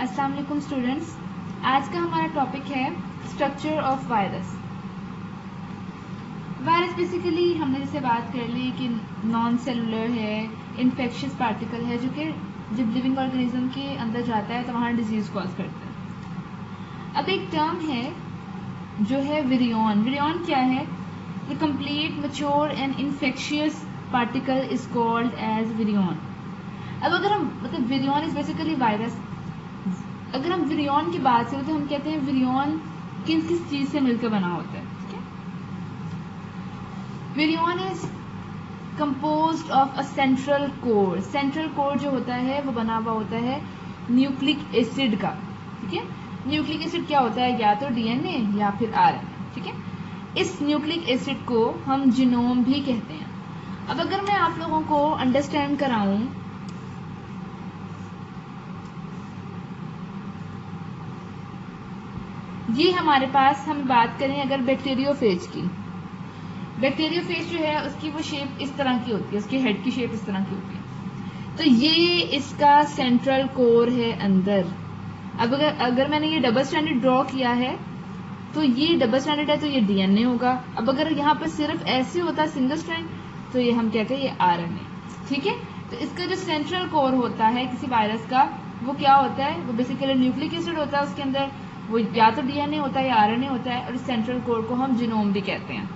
अस्सलाम वालेकुम स्टूडेंट्स। आज का हमारा टॉपिक है structure of virus. Virus basically हमने जैसे बात कर ली कि नॉन सेलुलर है, इन्फेक्शियस पार्टिकल है जो कि जब लिविंग ऑर्गेनिज्म के अंदर जाता है तो वहाँ डिजीज कॉज करता है। अब एक टर्म है जो है विरियन। विरियन क्या है? The complete mature and infectious particle is called as virion. अब अगर हम मतलब विरियन इज बेसिकली वायरस। अगर हम विरियन की बात करें तो हम कहते हैं विरियन किस किस चीज से मिलकर बना होता है। ठीक है, virion is composed of a central core. Central core जो होता है वो बना हुआ होता है न्यूक्लिक एसिड का। ठीक है, न्यूक्लिक एसिड क्या होता है? या तो डीएनए या फिर आरएनए। ठीक है, इस न्यूक्लिक एसिड को हम जीनोम भी कहते हैं। अब अगर मैं आप लोगों को अंडरस्टैंड कराऊं, ये हमारे पास हम बात करें अगर बैक्टीरियोफेज की, बैक्टीरियोफेज जो है उसकी वो शेप इस तरह की होती है, उसकी हेड की शेप इस तरह की होती है। तो ये इसका सेंट्रल कोर है अंदर। अब अगर मैंने ये डबल स्टैंडर्ड ड्रॉ किया है तो ये डबल स्टैंडर्ड है तो ये डीएनए होगा। अब अगर यहाँ पर सिर्फ ऐसे होता सिंगल स्ट्रैंड तो ये हम कहते हैं ये आरएनए। ठीक है, तो इसका जो सेंट्रल कोर होता है किसी वायरस का वो क्या होता है? वो बेसिकली न्यूक्लिक एसिड होता है, उसके अंदर वो या तो डीएनए होता है या आरएनए होता है, और इस सेंट्रल कोर को हम जीनोम भी कहते हैं।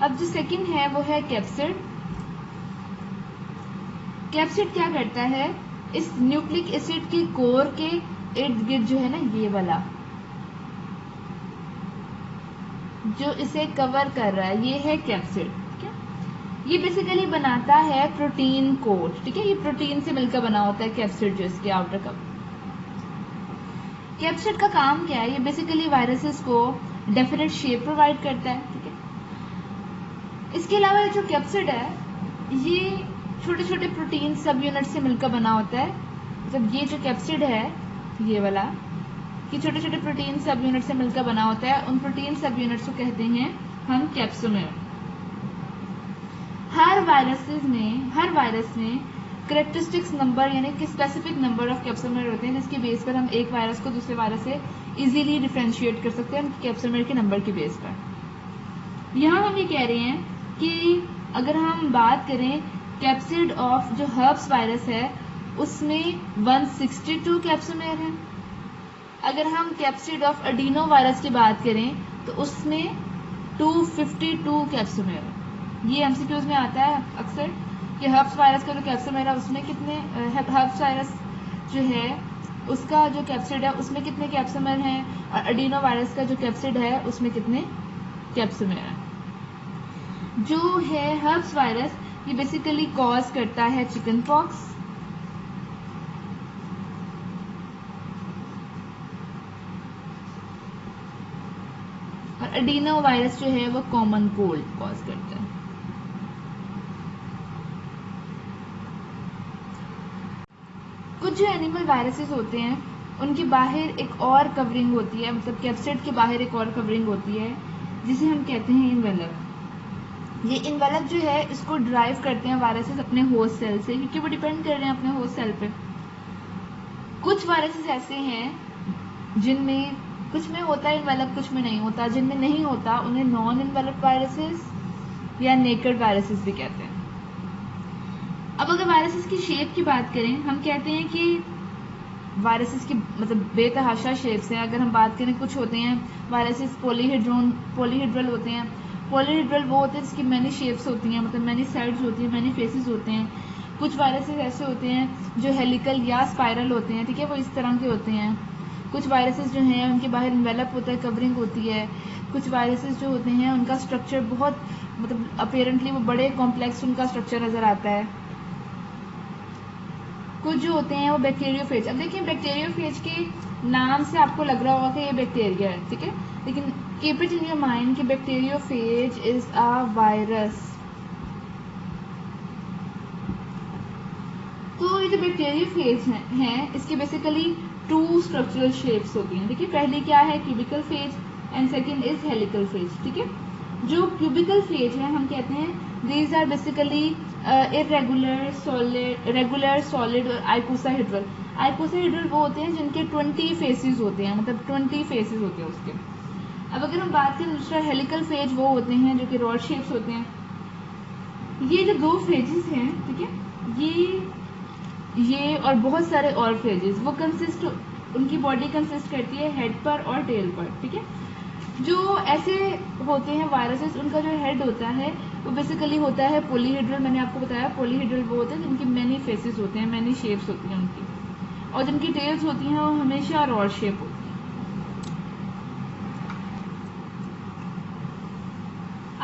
अब जो सेकंड है वो है कैप्सिड। कैप्सिड क्या करता है? इस न्यूक्लिक एसिड के कोर के इर्द गिर्द जो है ना, ये वाला जो इसे कवर कर रहा है ये है कैप्सिड। ठीक है, ये बेसिकली बनाता है प्रोटीन कोट। ठीक है, ये प्रोटीन से मिलकर बना होता है कैप्सिड, जो इसके आउटर कवर। कैप्सिड का काम क्या है? ये बेसिकली वायरसेस को डेफिनेट शेप प्रोवाइड करता है। ठीक है, इसके अलावा जो कैप्सिड है ये छोटे छोटे प्रोटीन सब यूनिट से मिलकर बना होता है। मतलब ये जो कैप्सिड है ये वाला, ये छोटे छोटे प्रोटीन सब यूनिट से मिलकर बना होता है। उन प्रोटीन सब यूनिट्स को कहते हैं हम कैप्सोमेर। हर वायरस में करेक्टरिस्टिक्स नंबर यानी कि स्पेसिफिक नंबर ऑफ कैप्सोमेर होते हैं, जिसके बेस पर हम एक वायरस को दूसरे वायरस से इजीली डिफरेंशिएट कर सकते हैं उनके कैप्सोमेर के नंबर के बेस पर। यहाँ हम ये कह रहे हैं कि अगर हम बात करें कैप्सिड ऑफ जो हर्ब्स वायरस है उसमें 162 कैप्सोमेर है। अगर हम कैप्सिड ऑफ एडिनो वायरस की बात करें तो उसमें 252 कैप्सोमेर है। ये एमसीक्यूज में आता है अक्सर कि हर्ब्स वायरस का जो कैप्सोमेर है उसमें कितने, हर्ब्स वायरस जो है उसका जो कैप्सिड है उसमें कितने कैप्सोमेर हैं, और एडिनो वायरस का जो कैप्सिड है उसमें कितने कैप्सोमेर हैं। जो है हर्ब्स वायरस ये बेसिकली कॉज करता है चिकन पॉक्स, और एडिनो वायरस जो है वो कॉमन कोल्ड कॉज करता है। कुछ जो एनिमल वायरसेस होते हैं उनके बाहर एक और कवरिंग होती है, मतलब कैप्सिड के बाहर एक और कवरिंग होती है जिसे हम कहते हैं इन्वेलप। ये इन्वेलप जो है इसको ड्राइव करते हैं वायरसेस अपने होस्ट सेल से, क्योंकि वो डिपेंड कर रहे हैं अपने होस्ट सेल पे। कुछ वायरसेस ऐसे हैं जिनमें कुछ में होता है इन्वेलप, कुछ में नहीं होता। जिनमें नहीं होता उन्हें नॉन इन्वेलप वायरसेस या नेकेड वायरसेस भी कहते हैं। अब अगर वायरसेस की शेप की बात करें, हम कहते हैं कि वायरसेस की मतलब बेतहाशा शेप्स हैं। अगर हम बात करें, कुछ होते हैं वायरसेस पॉलीहेड्रल होते हैं। पॉलीहेड्रल वो होते हैं जिसकी मैनी शेप्स होती हैं, मतलब मैनी साइड्स होती हैं, मैनी फेसेस होते हैं। कुछ वायरसेस ऐसे होते हैं जो हेलिकल या स्पाइरल होते हैं। ठीक है, वो इस तरह के होते हैं। कुछ वायरसेस जो हैं उनके बाहर इन्वेलप होता है, कवरिंग होती है। कुछ वायरसेस जो होते हैं उनका स्ट्रक्चर बहुत मतलब अपेरेंटली वो बड़े कॉम्प्लेक्स उनका स्ट्रक्चर नजर आता है। कुछ जो होते हैं वो बैक्टीरियोफेज। अब देखिए बैक्टीरियोफेज के नाम से आपको लग रहा होगा कि ये बैक्टीरिया है, ठीक है, लेकिन keep it in your mind कि बैक्टीरियोफेज इज अ वायरस। तो ये जो बैक्टीरियोफेज हैं इसकी बेसिकली 2 स्ट्रक्चरल शेप्स होती हैं। देखिए पहली क्या है? Cubical phase and second is helical phase. ठीक है, जो क्यूबिकल फेज है हम कहते हैं these are basically regular solid और आइकोसाहेड्रल। आइकोसाहेड्रल वो होते हैं जिनके 20 फेसेस होते हैं, मतलब 20 फेसेस होते हैं उसके। अब अगर हम बात करें दूसरा हेलिकल फेज, वो होते हैं जो कि रॉड शेप्स होते हैं। ये जो 2 फेजेस हैं, ठीक है, ये और बहुत सारे और फेजेस, वो उनकी बॉडी कंसिस्ट करती है हेड पर और टेल पर, ठीक है। जो ऐसे होते हैं वायरसेस, उनका जो हेड होता है वो बेसिकली होता है पॉलीहेड्रल। मैंने आपको बताया पॉलीहेड्रल वो होते हैं जिनकी मैनी फेसेस होते हैं, मैनी शेप्स होती हैं उनकी, और जिनकी टेल्स होती हैं वो हमेशा रॉड शेप होती हैं।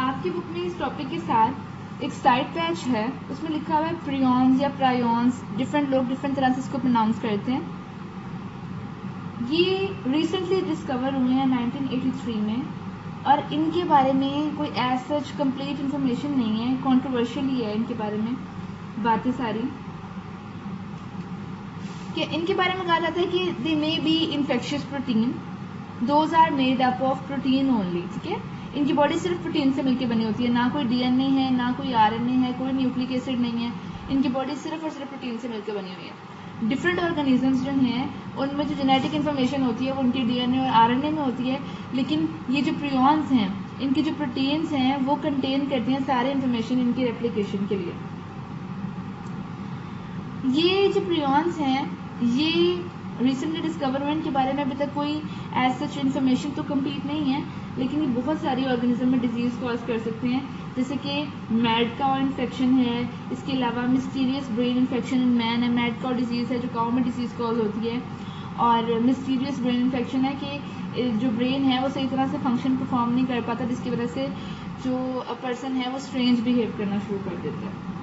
आपकी बुक में इस टॉपिक के साथ एक साइड पैच है, उसमें लिखा हुआ है प्रियॉन्स या प्रायॉन्स, डिफरेंट लोग डिफरेंट तरह से इसको प्रोनाउंस करते हैं। ये रिसेंटली डिस्कवर हुए हैं 1983 में, और इनके बारे में कोई एज सच कंप्लीट इंफॉर्मेशन नहीं है, कंट्रोवर्शियल ही है इनके बारे में बातें सारी। कि इनके बारे में कहा जाता है कि they may be infectious protein, those are made up of protein only, ठीक है। इनकी बॉडी सिर्फ प्रोटीन से मिलकर बनी होती है, ना कोई डीएनए है, ना कोई आरएनए है, कोई न्यूक्लिक एसिड नहीं है, इनकी बॉडी सिर्फ और सिर्फ प्रोटीन से मिलकर बनी हुई है। डिफरेंट ऑर्गेनिजम्स जो हैं उनमें जो जेनेटिक इन्फॉर्मेशन होती है वो उनके डीएनए और आरएनए में होती है, लेकिन ये जो प्रियॉन्स हैं, इनकी जो प्रोटीन्स हैं वो कंटेन करते हैं सारे इन्फॉर्मेशन इनकी रेप्लिकेशन के लिए। ये जो प्रियॉन्स हैं, ये रिसेंटली डिस्कवरमेंट के बारे में अभी तक कोई एज सच इन्फॉर्मेशन तो कंप्लीट नहीं है, लेकिन ये बहुत सारी ऑर्गेनिज्म में डिजीज कॉज कर सकते हैं, जैसे कि मैड काउ इन्फेक्शन है, इसके अलावा mysterious brain infection in man है, मैड काउ डिजीज़ है जो काउ में डिजीज कॉज होती है, और मिस्टीरियस ब्रेन इन्फेक्शन है कि जो ब्रेन है वो सही तरह से फंक्शन परफॉर्म नहीं कर पाता, जिसकी वजह से जो पर्सन है वो स्ट्रेंज बिहेव करना शुरू कर देता है।